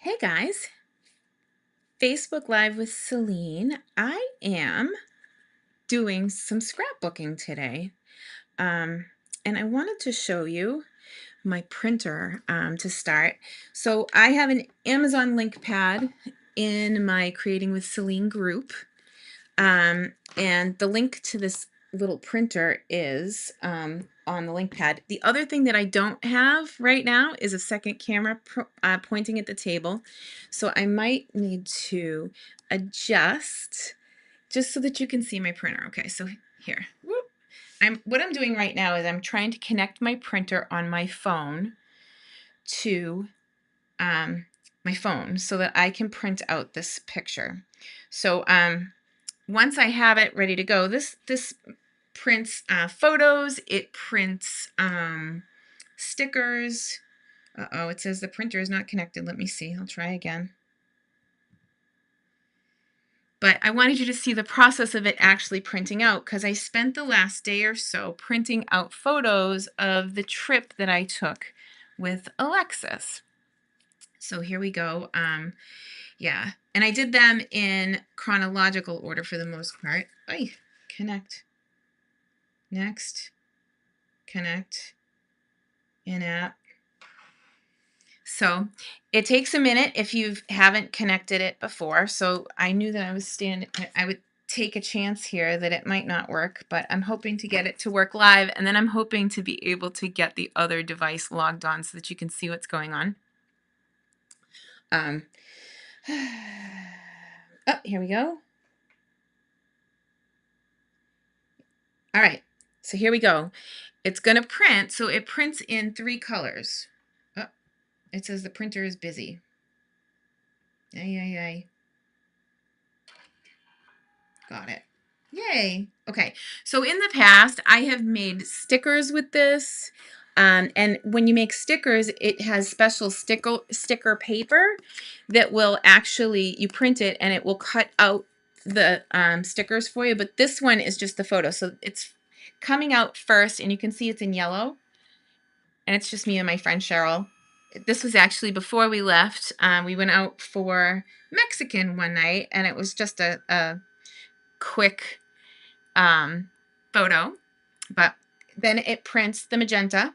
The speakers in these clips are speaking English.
Hey guys, Facebook Live with Celine. I am doing some scrapbooking today. Um, and I wanted to show you my printer to start. So I have an Amazon link pad in my Creating with Celine group. And the link to this little printer is on the link pad. The other thing that I don't have right now is a second camera pointing at the table. So I might need to adjust just so that you can see my printer. Okay, so here. Whoop. What I'm doing right now is I'm trying to connect my printer on my phone to my phone so that I can print out this picture. So once I have it ready to go, this prints photos, it prints stickers. Uh-oh, it says the printer is not connected. Let me see. I'll try again. But I wanted you to see the process of it actually printing out because I spent the last day or so printing out photos of the trip that I took with Alexis. So here we go. Yeah, and I did them in chronological order for the most part. Oy, connect. Next. Connect. In-app. So it takes a minute if you haven't connected it before. So I knew that I would take a chance here that it might not work, but I'm hoping to get it to work live. And then I'm hoping to be able to get the other device logged on so that you can see what's going on. Oh, here we go. All right, so here we go. It's going to print, so it prints in 3 colors. Oh, it says the printer is busy. Yay. Got it. Yay. Okay, so in the past, I have made stickers with this. And when you make stickers, it has special sticker paper that will actually, you print it and it will cut out the stickers for you. But this one is just the photo. So it's coming out first, and you can see it's in yellow. And it's just me and my friend Cheryl. This was actually before we left. We went out for Mexican one night, and it was just a quick photo. But then it prints the magenta.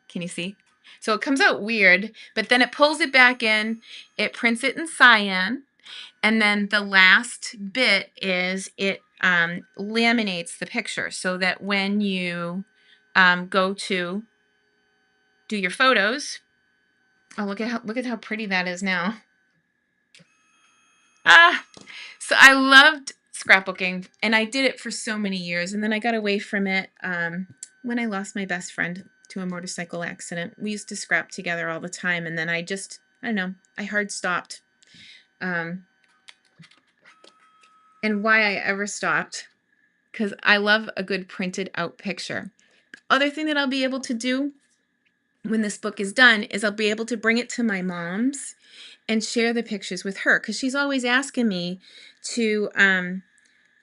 Can you see? So it comes out weird, but then it pulls it back in. It prints it in cyan. And then the last bit is it laminates the picture so that when you go to do your photos, oh, look at how pretty that is now. So I loved scrapbooking, and I did it for so many years, and then I got away from it when I lost my best friend to a motorcycle accident. We used to scrap together all the time, and then I don't know, I hard stopped. And why I ever stopped, because I love a good printed out picture. Other thing that I'll be able to do when this book is done is I'll be able to bring it to my mom's and share the pictures with her, because she's always asking me to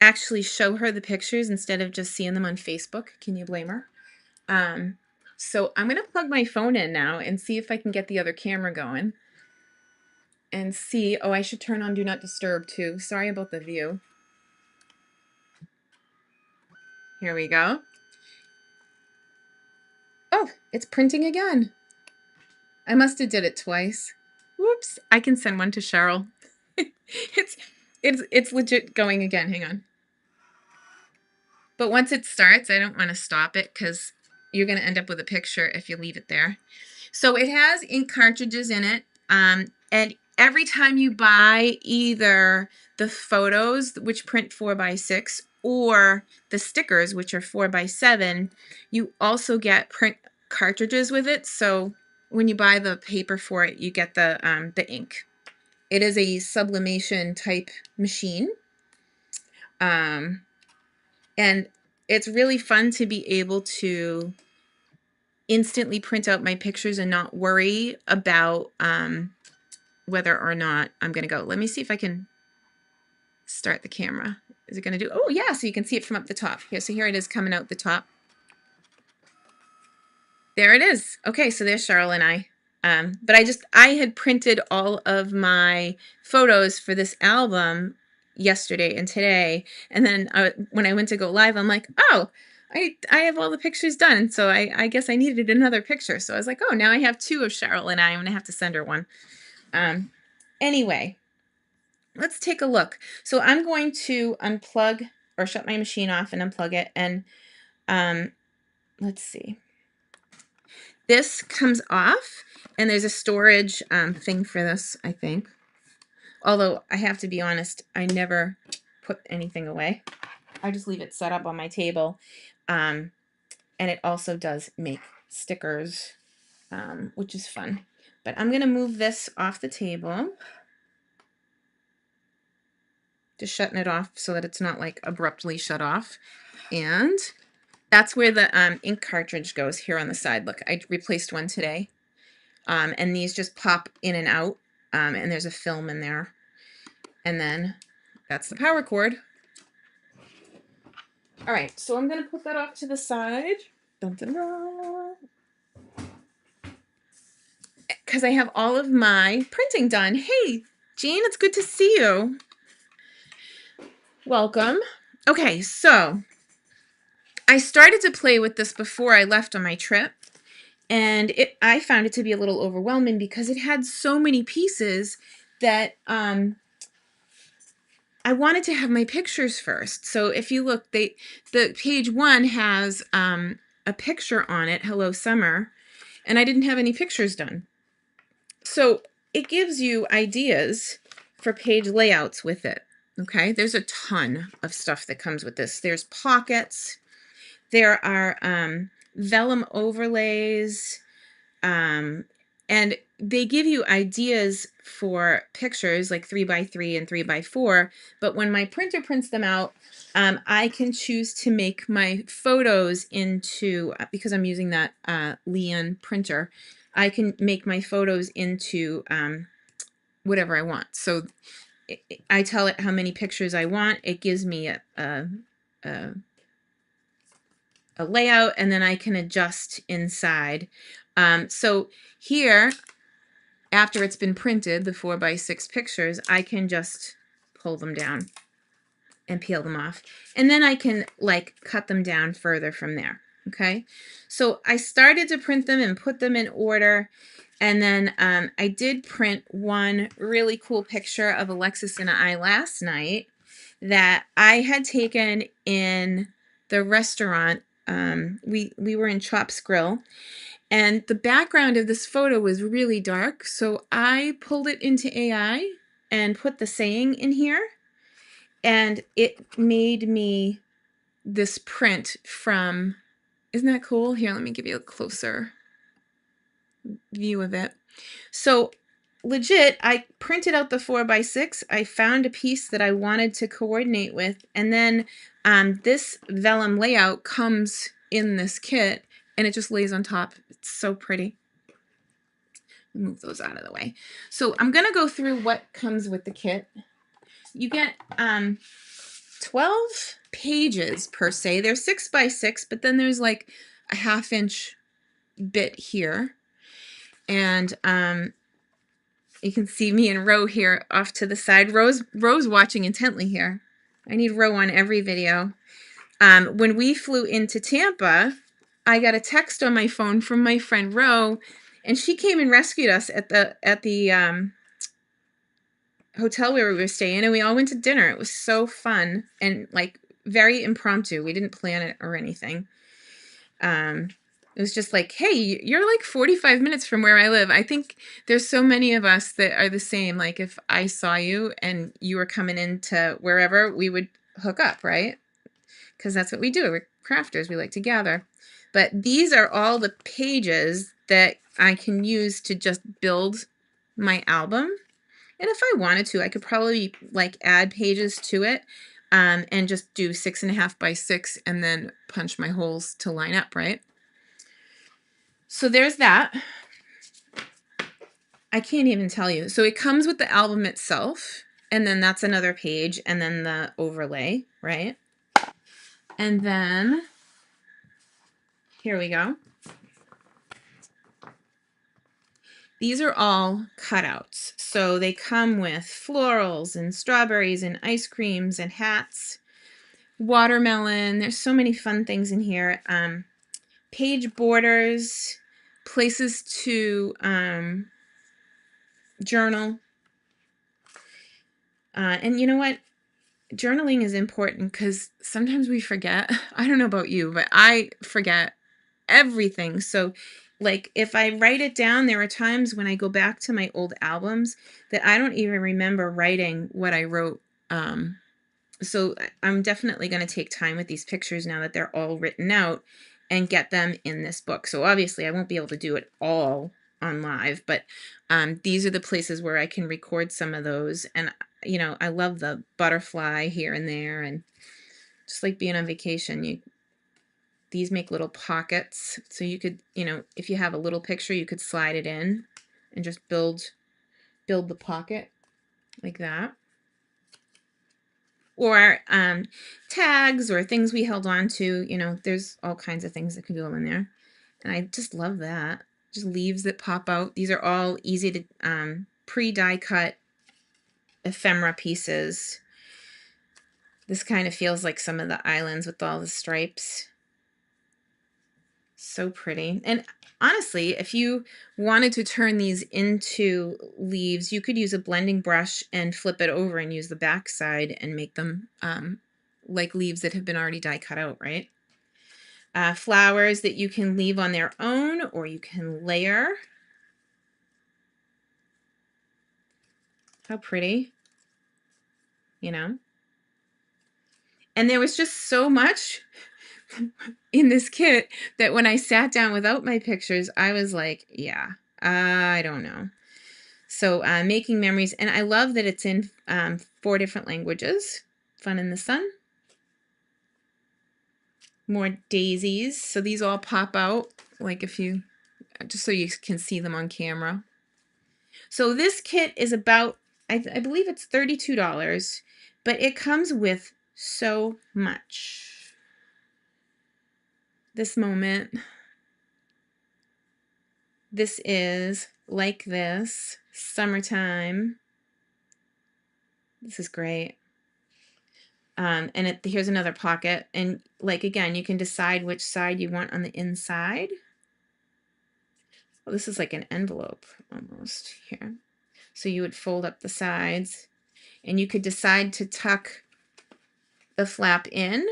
actually show her the pictures instead of just seeing them on Facebook. Can you blame her? So I'm going to plug my phone in now and see if I can get the other camera going and see. Oh, I should turn on Do Not Disturb too. Sorry about the view. Here we go. Oh, it's printing again. I must have did it twice. Whoops. I can send one to Cheryl. It's legit going again. Hang on. But once it starts, I don't want to stop it because you're going to end up with a picture if you leave it there. So it has ink cartridges in it. And every time you buy either the photos, which print 4x6, or the stickers, which are 4x7, you also get print cartridges with it. So when you buy the paper for it, you get the ink. It is a sublimation type machine. And it's really fun to be able to instantly print out my pictures and not worry about whether or not I'm going to go. Let me see if I can start the camera. Is it going to do? Oh, yeah, so you can see it from up the top. Here, so here it is coming out the top. There it is. Okay, so there's Cheryl and I. But I had printed all of my photos for this album yesterday and today. And then when I went to go live, I'm like, oh, I have all the pictures done. So I guess I needed another picture. So I was like, oh, now I have 2 of Cheryl and I'm going to have to send her one. Anyway, let's take a look. So I'm going to unplug or shut my machine off and unplug it. And let's see. This comes off, and there's a storage thing for this, I think. Although I have to be honest, I never put anything away. I just leave it set up on my table. And it also does make stickers, which is fun. But I'm going to move this off the table. Just shutting it off so that it's not like abruptly shut off. And that's where the ink cartridge goes here on the side. Look, I replaced one today. And these just pop in and out. And there's a film in there. And then that's the power cord. All right, so I'm going to put that off to the side. Because I have all of my printing done. Hey, Jean, it's good to see you. Welcome. Okay, so I started to play with this before I left on my trip. And I found it to be a little overwhelming because it had so many pieces that I wanted to have my pictures first. So if you look, the page 1 has a picture on it, Hello Summer, and I didn't have any pictures done. So it gives you ideas for page layouts with it. Okay, there's a ton of stuff that comes with this. There's pockets. There are vellum overlays. And they give you ideas for pictures like 3x3 and 3x4. But when my printer prints them out, I can choose to make my photos into, because I'm using that Leon printer, I can make my photos into whatever I want. So I tell it how many pictures I want. It gives me a layout, and then I can adjust inside. So here, after it's been printed, the 4x6 pictures, I can just pull them down and peel them off. And then I can like cut them down further from there. Okay, so I started to print them and put them in order. And then I did print one really cool picture of Alexis and I last night that I had taken in the restaurant. We were in Chops Grill, and the background of this photo was really dark, so I pulled it into AI and put the saying in here, and it made me this print from, isn't that cool? Here, let me give you a closer view of it. So legit, I printed out the 4x6. I found a piece that I wanted to coordinate with, and then this vellum layout comes in this kit, and it just lays on top. It's so pretty. Move those out of the way. So I'm going to go through what comes with the kit. You get 12 pages per se. They're 6x6, but then there's like a 1/2 inch bit here. And you can see me and Ro here off to the side. Ro's watching intently here. I need Ro on every video. When we flew into Tampa, I got a text on my phone from my friend Ro, and she came and rescued us at the hotel where we were staying, and we all went to dinner. It was so fun and like very impromptu. We didn't plan it or anything. It was just like, hey, you're like 45 minutes from where I live. I think there's so many of us that are the same. Like if I saw you and you were coming into wherever, we would hook up, right? Because that's what we do. We're crafters. We like to gather. But these are all the pages that I can use to just build my album. And if I wanted to, I could probably like add pages to it and just do 6.5x6 and then punch my holes to line up, right? So there's that. I can't even tell you. So it comes with the album itself, and then that's another page, and then the overlay, right? And then here we go. These are all cutouts. So they come with florals and strawberries and ice creams and hats, watermelon. There's so many fun things in here. Page borders, places to journal. And you know what? Journaling is important because sometimes we forget. I don't know about you, but I forget everything. So like if I write it down, there are times when I go back to my old albums that I don't even remember writing what I wrote. So I'm definitely going to take time with these pictures now that they're all written out and get them in this book. So obviously I won't be able to do it all on live, but these are the places where I can record some of those. And, you know, I love the butterfly here and there, and just like being on vacation, these make little pockets. So you could, you know, if you have a little picture, you could slide it in and just build the pocket like that. Or tags or things we held on to, you know, there's all kinds of things that can go in there. And I just love that. Just leaves that pop out. These are all easy to pre-die cut ephemera pieces. This kind of feels like some of the islands with all the stripes. So pretty. And honestly, if you wanted to turn these into leaves, you could use a blending brush and flip it over and use the back side and make them like leaves that have been already die cut out, right? Flowers that you can leave on their own or you can layer. How pretty, you know? And there was just so much in this kit that when I sat down without my pictures, I was like, yeah, I don't know. So making memories. And I love that it's in 4 different languages. Fun in the sun. More daisies. So these all pop out, like if you, just so you can see them on camera. So this kit is about, I believe it's $32, but it comes with so much. This moment. This is like this. Summertime. This is great. And here's another pocket. And like, again, you can decide which side you want on the inside. Well, this is like an envelope almost here. So you would fold up the sides and you could decide to tuck the flap in,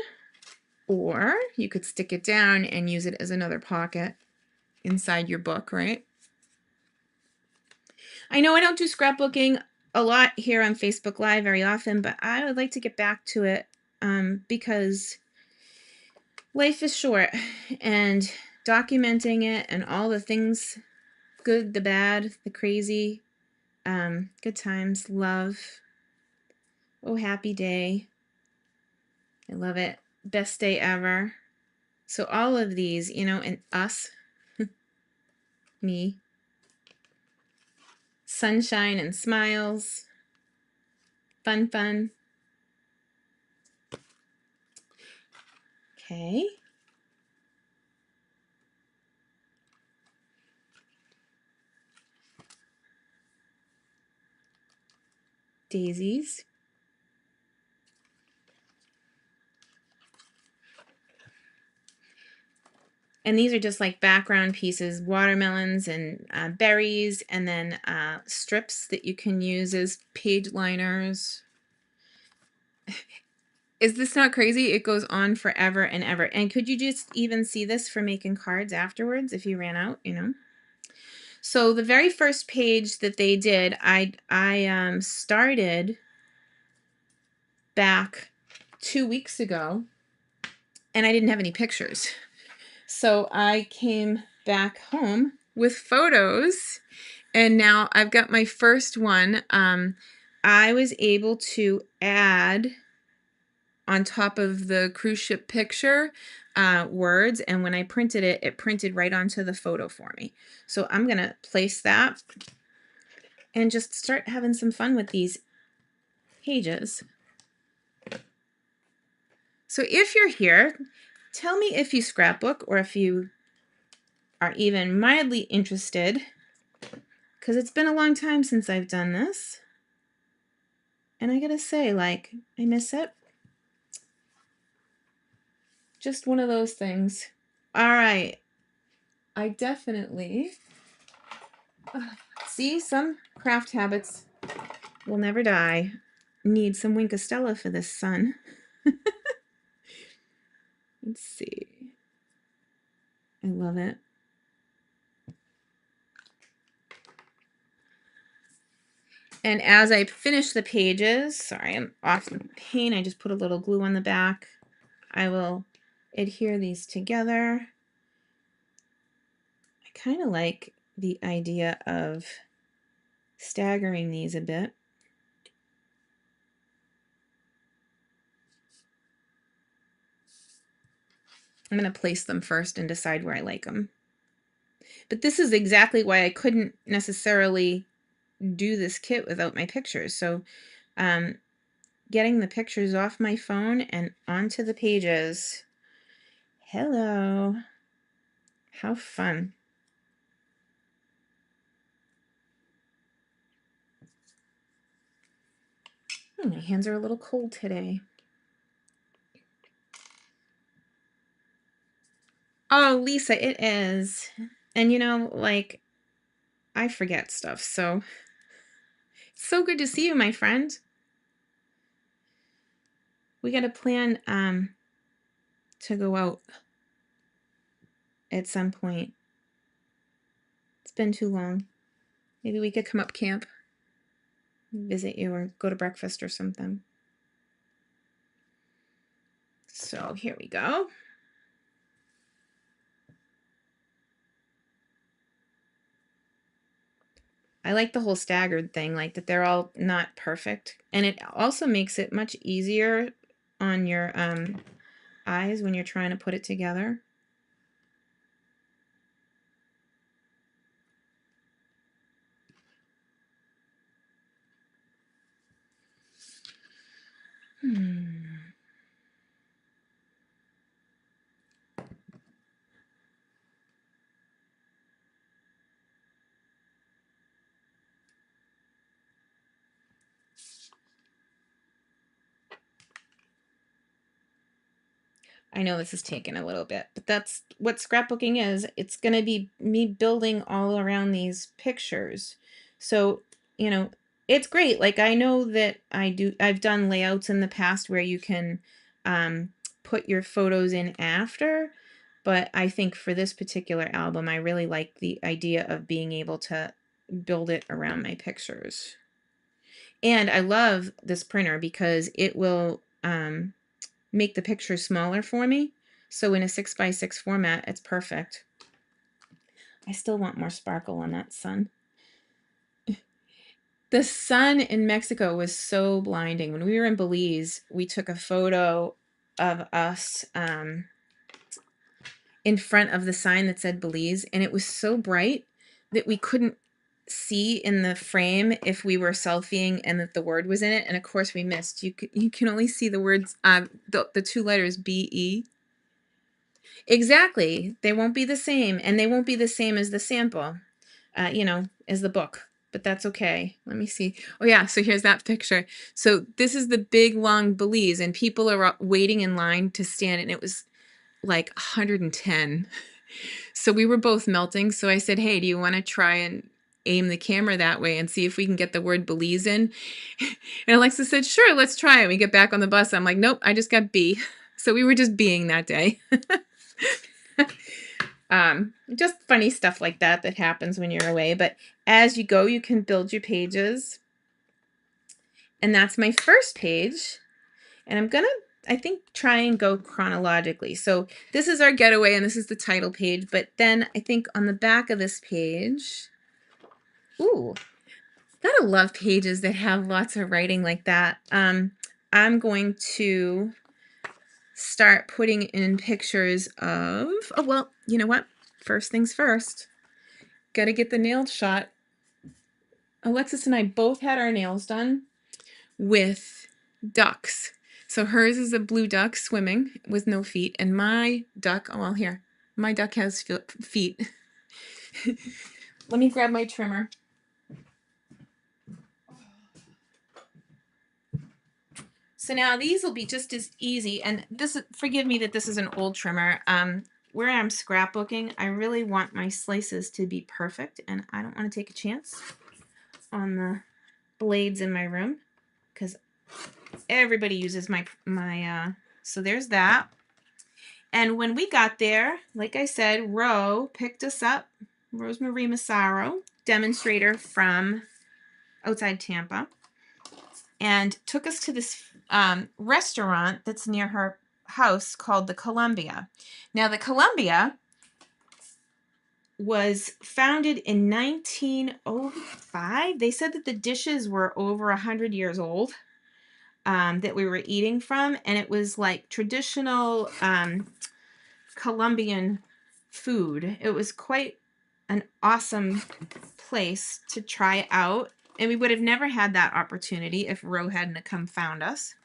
or you could stick it down and use it as another pocket inside your book, right? I know I don't do scrapbooking a lot here on Facebook Live very often, but I would like to get back to it because life is short, and documenting it and all the things, good, the bad, the crazy, good times, love, oh, happy day, I love it, best day ever. So all of these, you know, and us, me, sunshine and smiles, fun, fun. Okay. Daisies. And these are just like background pieces, watermelons and berries, and then strips that you can use as page liners. Is this not crazy? It goes on forever and ever. And could you just even see this for making cards afterwards if you ran out, you know? So the very first page that they did, I started back 2 weeks ago, and I didn't have any pictures. So I came back home with photos, and now I've got my first one. I was able to add on top of the cruise ship picture words, and when I printed it, it printed right onto the photo for me. So I'm gonna place that and just start having some fun with these pages. So if you're here, tell me if you scrapbook or if you are even mildly interested, because it's been a long time since I've done this. And I gotta say, like, I miss it. Just one of those things. All right. I definitely see some craft habits will never die. Need some Winkostella for this sun. Let's see. I love it. And as I finish the pages, sorry, I'm off the paint. I just put a little glue on the back. I will adhere these together. I kind of like the idea of staggering these a bit. I'm going to place them first and decide where I like them. But this is exactly why I couldn't necessarily do this kit without my pictures. So getting the pictures off my phone and onto the pages. Hello. How fun. Oh, my hands are a little cold today. Oh, Lisa, it is. And you know, like, I forget stuff, so it's so good to see you, my friend. We got to plan to go out at some point. It's been too long. Maybe we could come up camp, visit you, or go to breakfast or something. So here we go. I like the whole staggered thing, like that they're all not perfect. And it also makes it much easier on your eyes when you're trying to put it together. I know this is taking a little bit, but that's what scrapbooking is. It's going to be me building all around these pictures. So, you know, it's great. Like, I know that I've done layouts in the past where you can put your photos in after, but I think for this particular album, I really like the idea of being able to build it around my pictures. And I love this printer because it will make the picture smaller for me. So in a 6x6 format, it's perfect. I still want more sparkle on that sun. The sun in Mexico was so blinding. When we were in Belize, we took a photo of us in front of the sign that said Belize, and it was so bright that we couldn't see in the frame if we were selfieing and that the word was in it. And of course we missed. You can only see the words, the two letters BE. Exactly. They won't be the same, and they won't be the same as the sample, you know, as the book, but that's okay. Let me see. Oh yeah, so here's that picture. So this is the big long Belize, and people are waiting in line to stand, and it was like 110. So we were both melting. So I said, hey, do you want to try and aim the camera that way and see if we can get the word Belize in? And Alexa said, sure, let's try it. We get back on the bus. I'm like, nope, I just got B. So we were just being that day. Just funny stuff like that that happens when you're away. But as you go, you can build your pages. And that's my first page. And I'm going to, I think, try and go chronologically. So this is our getaway, and this is the title page. But then I think on the back of this page, ooh, gotta love pages that have lots of writing like that. I'm going to start putting in pictures of, oh, well, you know what? First things first. Got to get the nail shot. Alexis and I both had our nails done with ducks. So hers is a blue duck swimming with no feet, and my duck, oh, well, here, my duck has feet. Let me grab my trimmer. So now these will be just as easy. And this, forgive me that this is an old trimmer. Where I'm scrapbooking, I really want my slices to be perfect, and I don't want to take a chance on the blades in my room because everybody uses my so there's that. And when we got there, like I said, Ro picked us up, Rosemarie Massaro, demonstrator from outside Tampa, and took us to this restaurant that's near her house called the Columbia. Now, the Columbia was founded in 1905. They said that the dishes were over 100 years old that we were eating from, and it was like traditional Colombian food. It was quite an awesome place to try out, and we would have never had that opportunity if Ro hadn't come found us.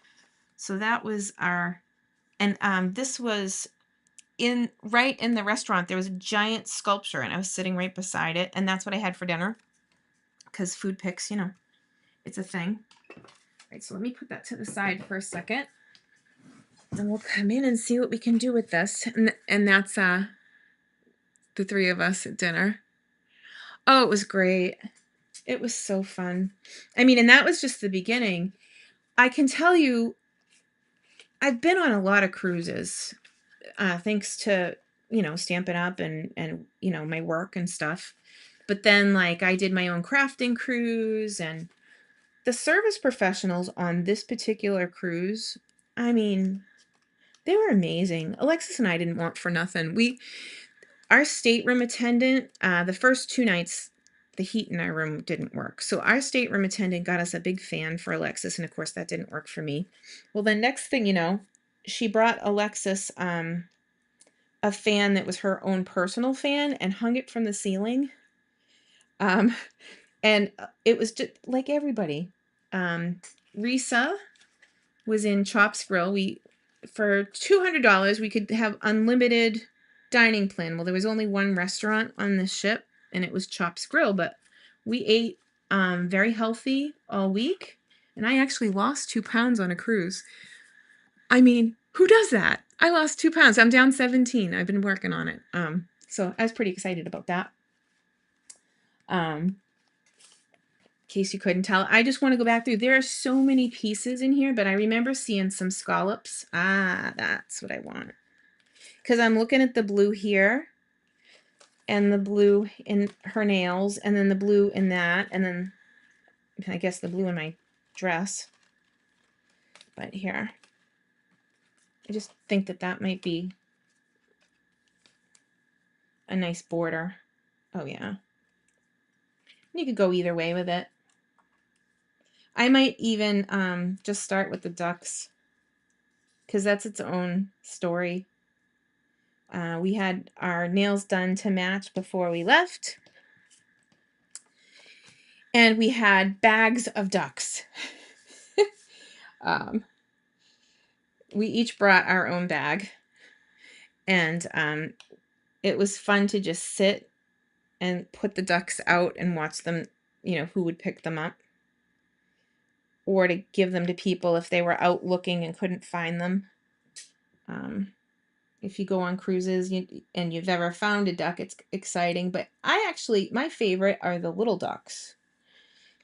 So that was our, and this was right in the restaurant. There was a giant sculpture, and I was sitting right beside it, and that's what I had for dinner, because food pics, you know, it's a thing. All right, so let me put that to the side for a second, and we'll come in and see what we can do with this. And that's the three of us at dinner. Oh, it was great. It was so fun. I mean, and that was just the beginning. I can tell you, I've been on a lot of cruises, thanks to, you know, Stampin' Up and you know, my work and stuff. But then, like, I did my own crafting cruise, and the service professionals on this particular cruise, I mean, they were amazing. Alexis and I didn't want for nothing. Our stateroom attendant, the first 2 nights, the heat in our room didn't work. So our stateroom attendant got us a big fan for Alexis, and of course that didn't work for me. Well, the next thing you know, she brought Alexis a fan that was her own personal fan and hung it from the ceiling. And it was just like everybody. Risa was in Chops Grill. For $200, we could have unlimited dining plan. Well, there was only one restaurant on the ship, and it was Chops Grill, but we ate very healthy all week, and I actually lost 2 pounds on a cruise. I mean, who does that? I lost 2 pounds. I'm down 17. I've been working on it. So I was pretty excited about that. In case you couldn't tell, I just want to go back through. There are so many pieces in here, but I remember seeing some scallops. Ah, that's what I want. Because I'm looking at the blue here, and the blue in her nails, and then the blue in that, and then I guess the blue in my dress. But here, I just think that that might be a nice border. Oh yeah. You could go either way with it. I might even just start with the ducks, because that's its own story. We had our nails done to match before we left, and we had bags of ducks. We each brought our own bag, and it was fun to just sit and put the ducks out and watch them, you know, who would pick them up, or to give them to people if they were out looking and couldn't find them. If you go on cruises and you've ever found a duck, it's exciting. But my favorite are the little ducks,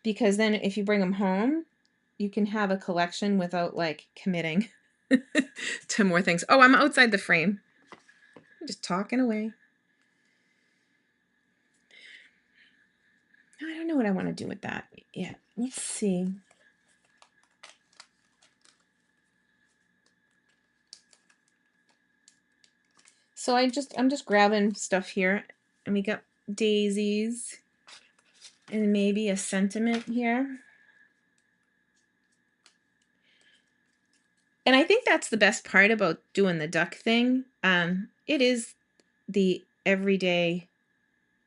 because then if you bring them home, you can have a collection without like committing to more things. Oh, I'm outside the frame. I'm just talking away. I don't know what I want to do with that yet. Let's see. So I'm just grabbing stuff here, and we got daisies and maybe a sentiment here. And I think that's the best part about doing the duck thing. It is the everyday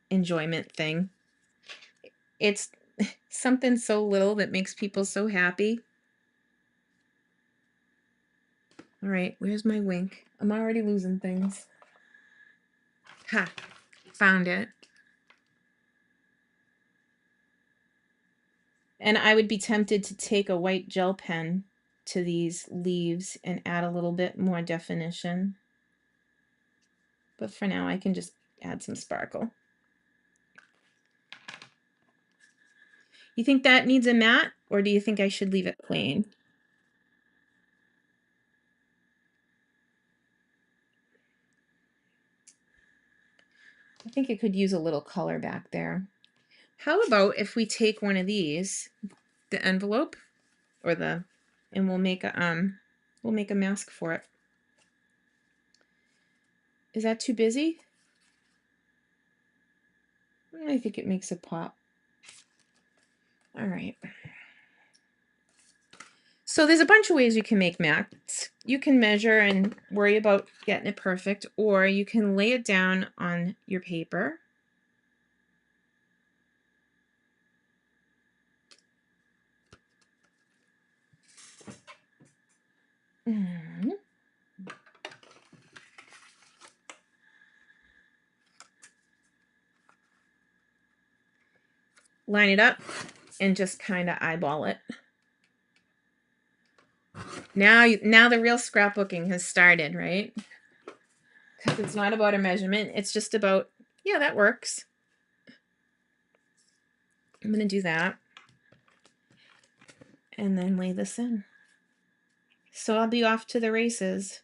enjoyment thing. It's something so little that makes people so happy. All right, where's my wink? I'm already losing things. Ha, found it. And I would be tempted to take a white gel pen to these leaves and add a little bit more definition. But for now, I can just add some sparkle. You think that needs a matte, or do you think I should leave it plain? I think it could use a little color back there. How about if we take one of these, the envelope, or and we'll make a mask for it. Is that too busy? I think it makes a pop. All right. So there's a bunch of ways you can make mats. You can measure and worry about getting it perfect, or you can lay it down on your paper. Line it up and just kind of eyeball it. Now the real scrapbooking has started, right? Because it's not about a measurement. It's just about, yeah, that works. I'm going to do that. And then lay this in. So I'll be off to the races.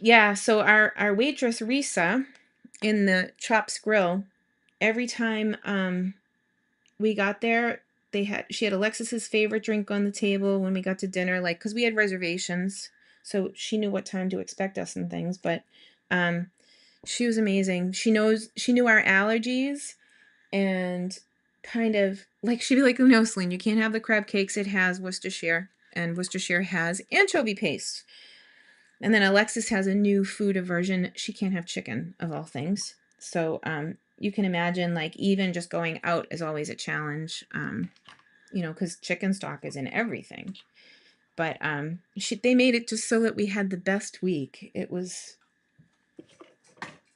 Yeah, so our waitress Risa in the Chops Grill, every time we got there, she had Alexis's favorite drink on the table when we got to dinner, like, because we had reservations, so she knew what time to expect us and things. But she was amazing. She knew our allergies, and kind of like, she'd be like, no, Celine, you can't have the crab cakes. It has Worcestershire, and Worcestershire has anchovy paste. And then Alexis has a new food aversion. She can't have chicken, of all things. So you can imagine, like, even just going out is always a challenge, you know, because chicken stock is in everything. But they made it just so that we had the best week.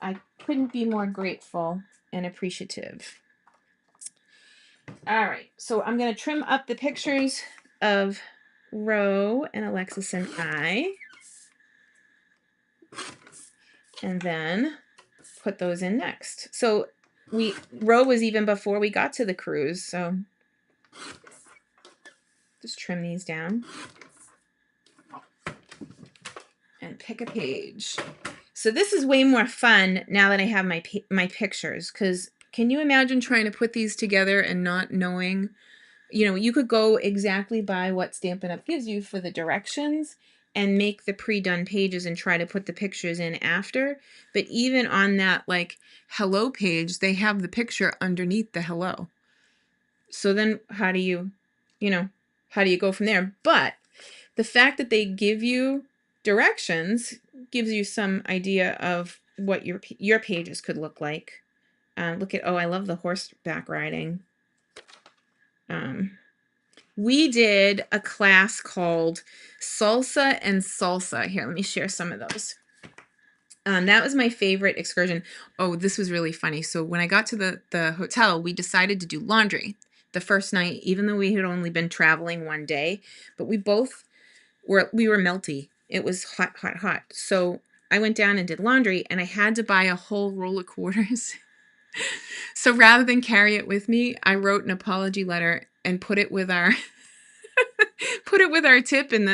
I couldn't be more grateful and appreciative. All right, so I'm going to trim up the pictures of Ro and Alexis and I. And then put those in next. So Ro was even before we got to the cruise, so just trim these down and pick a page. So this is way more fun now that I have my pictures, because can you imagine trying to put these together and not knowing, you know, you could go exactly by what Stampin' Up! Gives you for the directions and make the pre-done pages and try to put the pictures in after. But even on that, like, hello page, they have the picture underneath the hello. So then how do you go from there? But the fact that they give you directions gives you some idea of what your pages could look like. Look at, I love the horseback riding. We did a class called Salsa and Salsa. Here, let me share some of those. That was my favorite excursion. Oh, this was really funny. So when I got to the hotel, we decided to do laundry the first night, even though we had only been traveling one day. But we were melty. It was hot, hot, hot. So I went down and did laundry, and I had to buy a whole roll of quarters. So rather than carry it with me, I wrote an apology letter and put it with our tip, and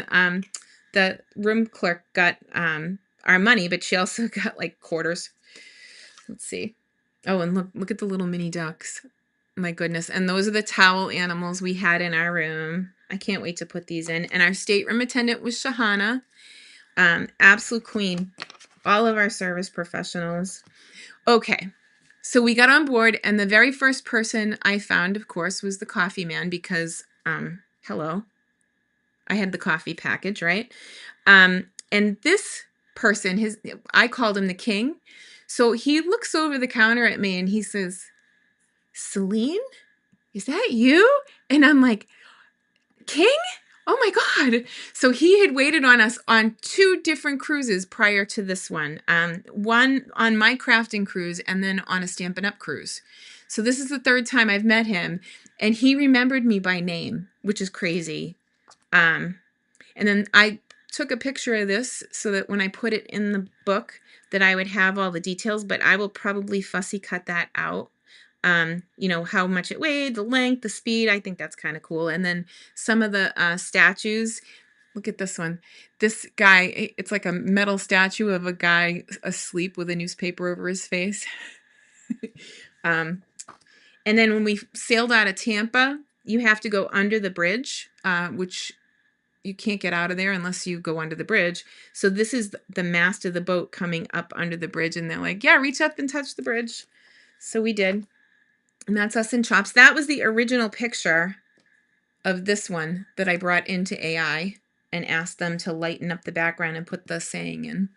the room clerk got our money, but she also got like quarters. Let's see. Oh, and look at the little mini ducks. My goodness. And those are the towel animals we had in our room. I can't wait to put these in. And our stateroom attendant was Shahana. Absolute queen. All of our service professionals. Okay. So we got on board, and the very first person I found, of course, was the coffee man, because, hello, I had the coffee package, right? And this person, I called him the king. So he looks over the counter at me and he says, Celine, is that you? And I'm like, King? Oh my God. So he had waited on us on 2 different cruises prior to this one. One on my crafting cruise and then on a Stampin' Up! Cruise. So this is the third time I've met him, and he remembered me by name, which is crazy. And then I took a picture of this so that when I put it in the book that I would have all the details, but I will probably fussy cut that out. You know, how much it weighed, the length, the speed. I think that's kind of cool. And then some of the statues. Look at this one. This guy, it's like a metal statue of a guy asleep with a newspaper over his face. And then when we sailed out of Tampa, you have to go under the bridge, which you can't get out of there unless you go under the bridge. So this is the mast of the boat coming up under the bridge. And they're like, yeah, reach up and touch the bridge. So we did. And that's us in Chops. That was the original picture of this one that I brought into AI and asked them to lighten up the background and put the saying in.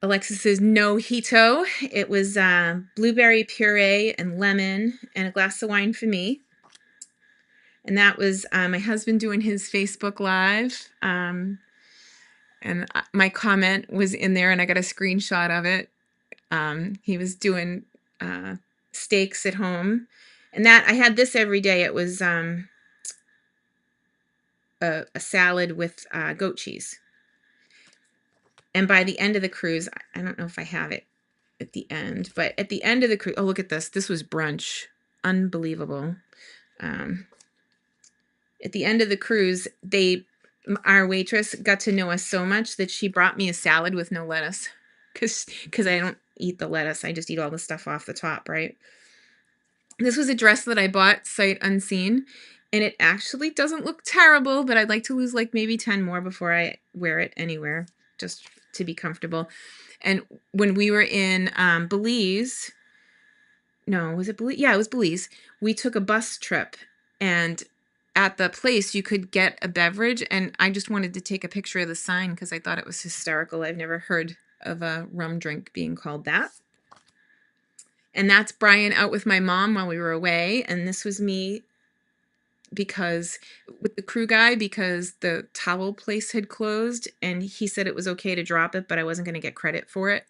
Alexis says no hito. It was blueberry puree and lemon and a glass of wine for me. And that was my husband doing his Facebook Live. And my comment was in there, and I got a screenshot of it. He was doing steaks at home. And that I had this every day. It was a salad with goat cheese. And by the end of the cruise, I don't know if I have it at the end, but at the end of the cruise, oh, look at this. This was brunch. Unbelievable. At the end of the cruise, our waitress got to know us so much that she brought me a salad with no lettuce because I don't eat the lettuce. I just eat all the stuff off the top, right? This was a dress that I bought sight unseen, and it actually doesn't look terrible, but I'd like to lose like maybe 10 more before I wear it anywhere, just to be comfortable. And when we were in Belize, no, was it Belize? Yeah, it was Belize. We took a bus trip, and at the place you could get a beverage, and I just wanted to take a picture of the sign because I thought it was hysterical. I've never heard of a rum drink being called that. And that's Brian out with my mom while we were away, and this was me because with the crew guy, because the towel place had closed, and he said it was okay to drop it, but I wasn't going to get credit for it.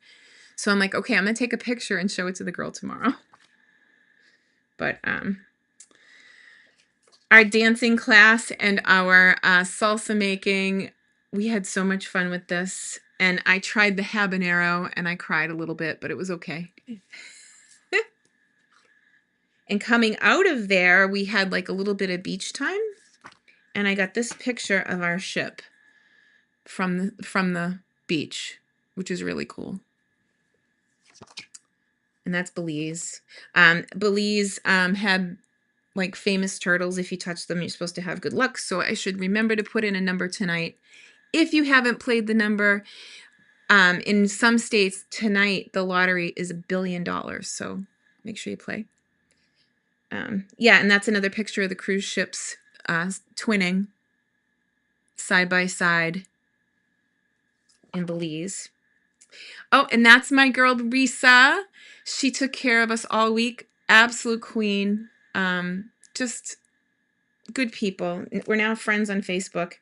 So I'm like, okay, I'm going to take a picture and show it to the girl tomorrow. But our dancing class and our salsa making, we had so much fun with this. And I tried the habanero and I cried a little bit, but it was okay. And coming out of there, we had like a little bit of beach time. And I got this picture of our ship from the beach, which is really cool. And that's Belize. Belize had like famous turtles. If you touch them, you're supposed to have good luck. So I should remember to put in a number tonight. If you haven't played the number, in some states tonight, the lottery is $1 billion. So make sure you play. Yeah, and that's another picture of the cruise ships twinning side by side in Belize. Oh, and that's my girl, Risa. She took care of us all week. Absolute queen. Just good people. We're now friends on Facebook.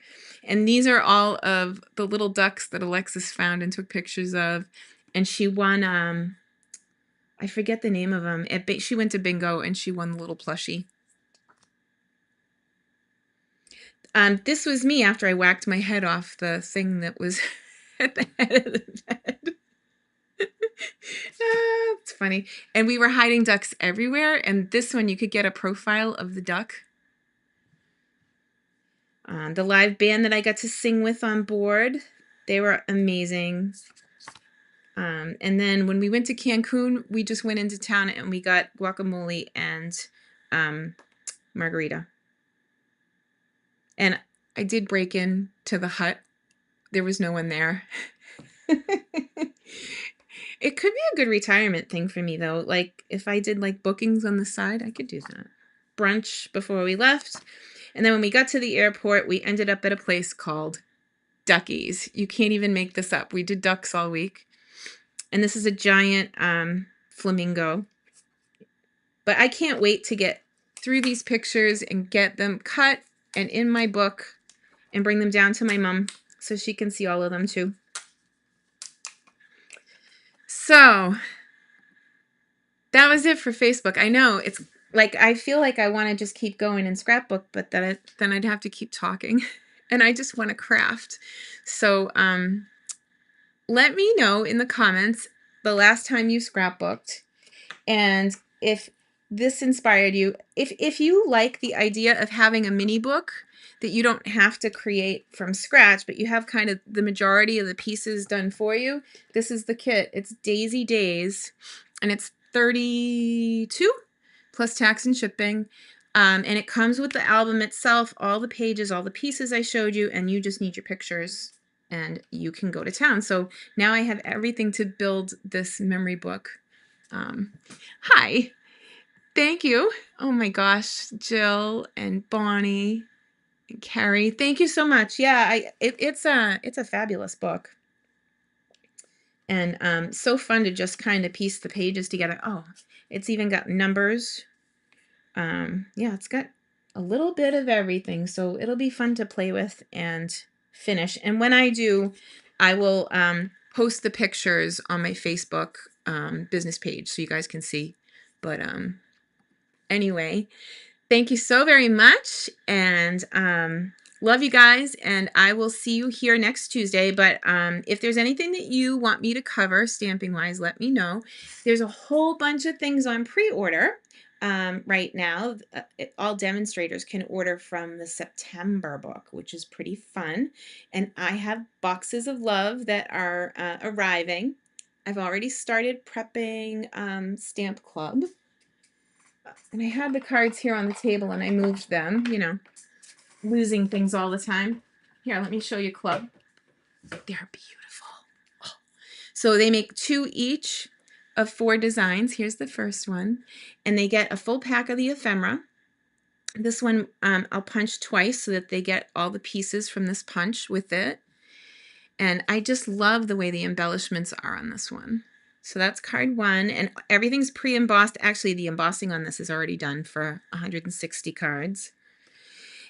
And these are all of the little ducks that Alexis found and took pictures of. And she won, I forget the name of them. She went to bingo and she won the little plushie. This was me after I whacked my head off the thing that was at the head of the bed. It's funny. And we were hiding ducks everywhere. And this one, you could get a profile of the duck. The live band that I got to sing with on board, they were amazing. And then when we went to Cancun, we just went into town and we got guacamole and margarita. And I did break into the hut. There was no one there. It could be a good retirement thing for me, though. Like, if I did, like, bookings on the side, I could do that. Brunch before we left. And then when we got to the airport, we ended up at a place called Duckies. You can't even make this up. We did ducks all week. And this is a giant flamingo. But I can't wait to get through these pictures and get them cut and in my book and bring them down to my mom so she can see all of them too. So was it for Facebook. I know it's like I feel like I want to just keep going in Scrapbook, but then I'd have to keep talking, and I just want to craft. So let me know in the comments the last time you scrapbooked, and if this inspired you. If you like the idea of having a mini book that you don't have to create from scratch, but you have kind of the majority of the pieces done for you, this is the kit. It's Daisy Days, and it's $32 plus tax and shipping. And it comes with the album itself, all the pages, all the pieces I showed you, and you just need your pictures and you can go to town. So now I have everything to build this memory book. Hi, thank you. Oh my gosh, Jill and Bonnie and Carrie, thank you so much. Yeah, it's a fabulous book. And so fun to just kind of piece the pages together. Oh, it's even got numbers. Yeah, it's got a little bit of everything, so it'll be fun to play with and finish. And when I do, I will post the pictures on my Facebook business page so you guys can see. But anyway, thank you so very much, and love you guys, and I will see you here next Tuesday. But if there's anything that you want me to cover stamping wise, let me know. There's a whole bunch of things on pre-order right now. All demonstrators can order from the September book, which is pretty fun, and I have boxes of love that are arriving. I've already started prepping Stamp Club. And I had the cards here on the table and I moved them, you know, losing things all the time. Here, let me show you Club. They're beautiful. Oh. So they make 2 each of 4 designs. Here's the first one. And they get a full pack of the ephemera. This one I'll punch twice so that they get all the pieces from this punch with it. And I just love the way the embellishments are on this one. So that's card 1, and everything's pre-embossed. Actually, the embossing on this is already done for 160 cards.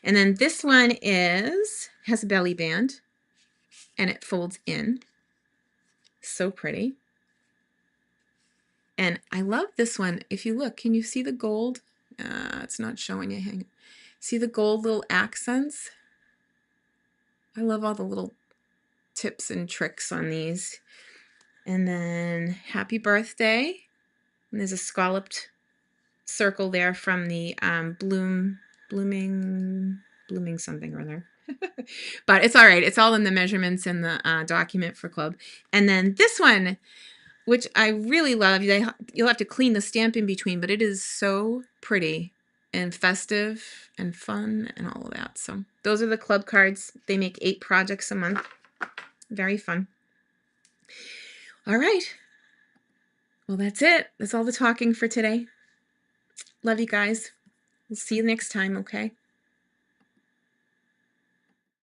And then this one has a belly band, and it folds in. So pretty. And I love this one. If you look, can you see the gold? It's not showing you. Hang on. See the gold little accents? I love all the little tips and tricks on these. And then happy birthday. And there's a scalloped circle there from the blooming something or other. But it's all right. It's all in the measurements in the document for Club. And then this one, which I really love, you'll have to clean the stamp in between, but it is so pretty and festive and fun and all of that. So those are the Club cards. They make 8 projects a month. Very fun. All right. Well, that's it. That's all the talking for today. Love you guys. We'll see you next time, okay?